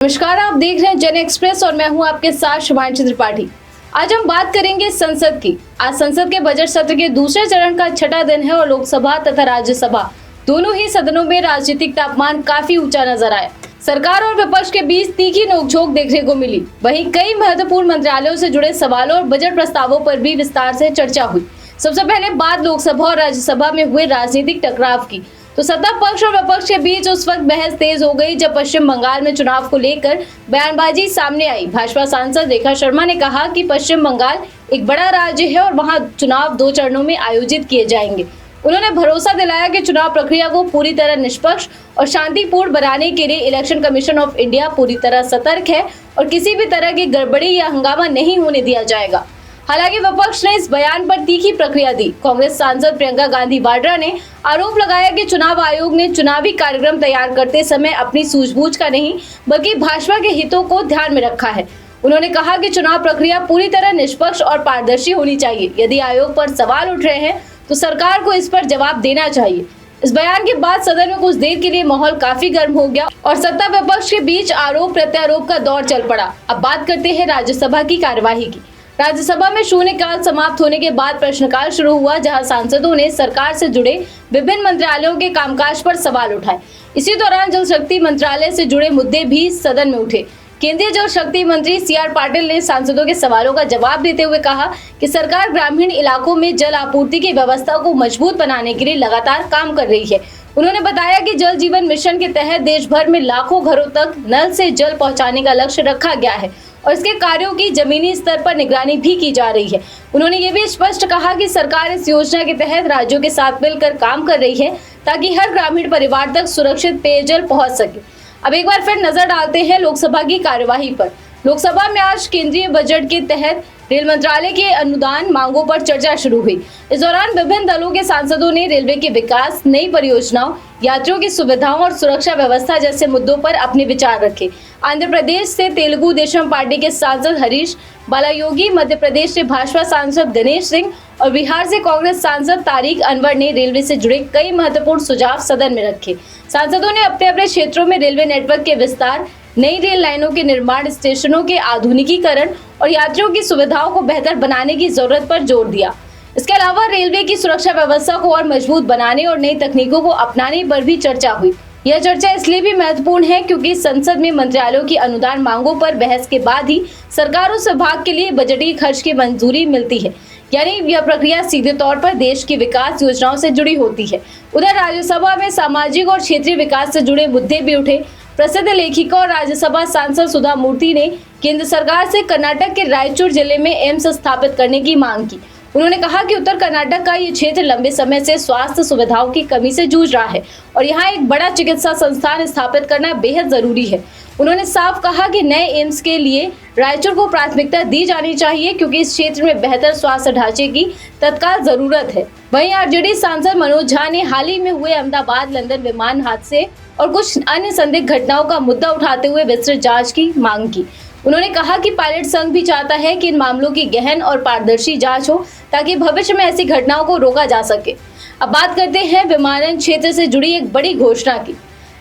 नमस्कार, आप देख रहे हैं जन एक्सप्रेस और मैं हूं आपके साथ शिवांशी त्रिपाठी। आज हम बात करेंगे संसद की। आज संसद के बजट सत्र के दूसरे चरण का छठा दिन है और लोकसभा तथा राज्यसभा दोनों ही सदनों में राजनीतिक तापमान काफी ऊंचा नजर आया। सरकार और विपक्ष के बीच तीखी नोकझोंक देखने को मिली। वहीं कई महत्वपूर्ण मंत्रालयों से जुड़े सवालों और बजट प्रस्तावों पर भी विस्तार से चर्चा हुई। सबसे पहले बात लोकसभा और राज्यसभा में हुए राजनीतिक टकराव की। तो सत्ता पक्ष और विपक्ष के बीच उस वक्त बहस तेज हो गई जब पश्चिम बंगाल में चुनाव को लेकर बयानबाजी सामने आई। भाजपा सांसद रेखा शर्मा ने कहा कि पश्चिम बंगाल एक बड़ा राज्य है और वहां चुनाव 2 चरणों में आयोजित किए जाएंगे। उन्होंने भरोसा दिलाया कि चुनाव प्रक्रिया को पूरी तरह निष्पक्ष और शांतिपूर्ण बनाने के लिए इलेक्शन कमीशन ऑफ इंडिया पूरी तरह सतर्क है और किसी भी तरह की गड़बड़ी या हंगामा नहीं होने दिया जाएगा। हालांकि विपक्ष ने इस बयान पर तीखी प्रतिक्रिया दी। कांग्रेस सांसद प्रियंका गांधी वाड्रा ने आरोप लगाया कि चुनाव आयोग ने चुनावी कार्यक्रम तैयार करते समय अपनी सूझबूझ का नहीं बल्कि भाजपा के हितों को ध्यान में रखा है। उन्होंने कहा कि चुनाव प्रक्रिया पूरी तरह निष्पक्ष और पारदर्शी होनी चाहिए। यदि आयोग पर सवाल उठ रहे हैं तो सरकार को इस पर जवाब देना चाहिए। इस बयान के बाद सदन में कुछ देर के लिए माहौल काफी गर्म हो गया और सत्ता विपक्ष के बीच आरोप प्रत्यारोप का दौर चल पड़ा। अब बात करते हैं राज्यसभा की कार्यवाही की। राज्यसभा में शून्यकाल समाप्त होने के बाद प्रश्नकाल शुरू हुआ, जहां सांसदों ने सरकार से जुड़े विभिन्न मंत्रालयों के कामकाज पर सवाल उठाए। इसी दौरान जल शक्ति मंत्रालय से जुड़े मुद्दे भी सदन में उठे। केंद्रीय जल शक्ति मंत्री CR पाटिल ने सांसदों के सवालों का जवाब देते हुए कहा कि सरकार ग्रामीण इलाकों में जल आपूर्ति की व्यवस्था को मजबूत बनाने के लिए लगातार काम कर रही है। उन्होंने बताया कि जल जीवन मिशन के तहत देश भर में लाखों घरों तक नल से जल पहुंचाने का लक्ष्य रखा गया है और इसके कार्यों की जमीनी स्तर पर निगरानी भी की जा रही है। उन्होंने ये भी स्पष्ट कहा कि सरकार इस योजना के तहत राज्यों के साथ मिलकर काम कर रही है ताकि हर ग्रामीण परिवार तक सुरक्षित पेयजल पहुंच सके। अब एक बार फिर नजर डालते हैं लोकसभा की कार्यवाही पर। लोकसभा में आज केंद्रीय बजट के तहत रेल मंत्रालय के अनुदान मांगों पर चर्चा शुरू हुई। इस दौरान विभिन्न दलों के सांसदों ने रेलवे के विकास, नई परियोजनाओं, यात्रियों की सुविधाओं और सुरक्षा व्यवस्था जैसे मुद्दों पर अपने विचार रखे। आंध्र प्रदेश से तेलुगु देशम पार्टी के सांसद हरीश बालायोगी, मध्य प्रदेश से भाजपा सांसद गणेश सिंह और बिहार से कांग्रेस सांसद तारिक अनवर ने रेलवे से जुड़े कई महत्वपूर्ण सुझाव सदन में रखे। सांसदों ने अपने अपने क्षेत्रों में रेलवे नेटवर्क के विस्तार, नई रेल लाइनों के निर्माण, स्टेशनों के आधुनिकीकरण और यात्रियों की सुविधाओं को बेहतर बनाने की जरूरत पर जोर दिया। इसके अलावा रेलवे की सुरक्षा व्यवस्था को और मजबूत बनाने और नई तकनीकों को अपनाने पर भी चर्चा हुई। यह चर्चा इसलिए भी महत्वपूर्ण है क्योंकि संसद में मंत्रालयों की अनुदान मांगों पर बहस के बाद ही सरकार उस विभाग के लिए बजटीय खर्च की मंजूरी मिलती है, यानी यह प्रक्रिया सीधे तौर पर देश की विकास योजनाओं से जुड़ी होती है। उधर राज्यसभा में सामाजिक और क्षेत्रीय विकास से जुड़े मुद्दे भी उठे। प्रसिद्ध लेखिका और राज्यसभा सांसद सुधा मूर्ति ने केंद्र सरकार से कर्नाटक के रायचूर जिले में एम्स स्थापित करने की मांग की। उन्होंने कहा कि उत्तर कर्नाटक का ये क्षेत्र लंबे समय से स्वास्थ्य सुविधाओं की कमी से जूझ रहा है और यहाँ एक बड़ा चिकित्सा संस्थान स्थापित करना बेहद जरूरी है। उन्होंने साफ कहा कि नए एम्स के लिए रायचूर को प्राथमिकता दी जानी चाहिए क्योंकि इस क्षेत्र में बेहतर स्वास्थ्य ढांचे की तत्काल जरूरत है। वहीं आरजेडी सांसद मनोज झा ने हाल ही में हुए अहमदाबाद लंदन विमान हादसे और कुछ अन्य संदिग्ध घटनाओं का मुद्दा उठाते हुए विस्तृत जांच की मांग की। उन्होंने कहा कि पायलट संघ भी चाहता है कि इन मामलों की गहन और पारदर्शी जांच हो ताकि भविष्य में ऐसी घटनाओं को रोका जा सके। अब बात करते हैं विमानन क्षेत्र से जुड़ी एक बड़ी घोषणा की।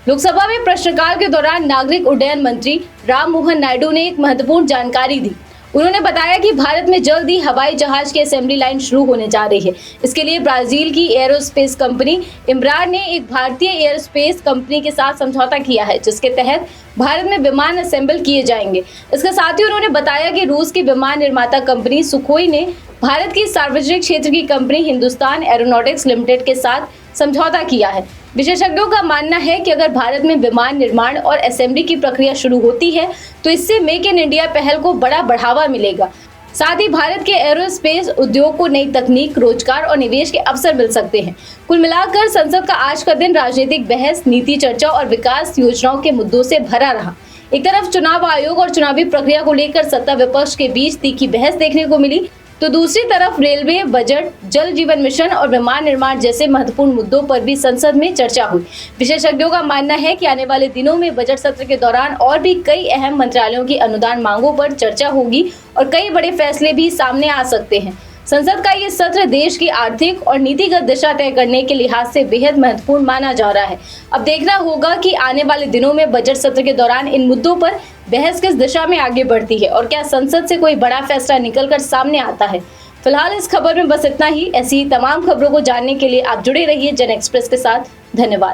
लोकसभा में प्रश्नकाल के दौरान नागरिक उड्डयन मंत्री राम मोहन नायडू ने एक महत्वपूर्ण जानकारी दी। उन्होंने बताया कि भारत में जल्द ही हवाई जहाज की असेंबली लाइन शुरू होने जा रही है। इसके लिए ब्राजील की एयरोस्पेस कंपनी इम्ब्रार ने एक भारतीय एयरोस्पेस कंपनी के साथ समझौता किया है, जिसके तहत भारत में विमान असेंबल किए जाएंगे। इसके साथ ही उन्होंने बताया कि रूस की विमान निर्माता कंपनी सुखोई ने भारत की सार्वजनिक क्षेत्र की कंपनी हिंदुस्तान एरोनॉटिक्स लिमिटेड के साथ समझौता किया है। विशेषज्ञों का मानना है कि अगर भारत में विमान निर्माण और असेंबली की प्रक्रिया शुरू होती है तो इससे मेक इन इंडिया पहल को बड़ा बढ़ावा मिलेगा। साथ ही भारत के एरोस्पेस उद्योग को नई तकनीक, रोजगार और निवेश के अवसर मिल सकते हैं। कुल मिलाकर संसद का आज का दिन राजनीतिक बहस, नीति चर्चा और विकास योजनाओं के मुद्दों से भरा रहा। एक तरफ चुनाव आयोग और चुनावी प्रक्रिया को लेकर सत्ता विपक्ष के बीच तीखी बहस देखने को मिली, तो दूसरी तरफ रेलवे, बजट, जल जीवन मिशन और विमान निर्माण जैसे महत्वपूर्ण मुद्दों पर भी संसद में चर्चा हुई। विशेषज्ञों का मानना है कि आने वाले दिनों में बजट सत्र के दौरान और भी कई अहम मंत्रालयों की अनुदान मांगों पर चर्चा होगी और कई बड़े फैसले भी सामने आ सकते हैं। संसद का ये सत्र देश की आर्थिक और नीतिगत दिशा तय करने के लिहाज से बेहद महत्वपूर्ण माना जा रहा है। अब देखना होगा कि आने वाले दिनों में बजट सत्र के दौरान इन मुद्दों पर बहस किस दिशा में आगे बढ़ती है और क्या संसद से कोई बड़ा फैसला निकलकर सामने आता है। फिलहाल इस खबर में बस इतना ही। ऐसी तमाम खबरों को जानने के लिए आप जुड़े रहिए जन एक्सप्रेस के साथ। धन्यवाद।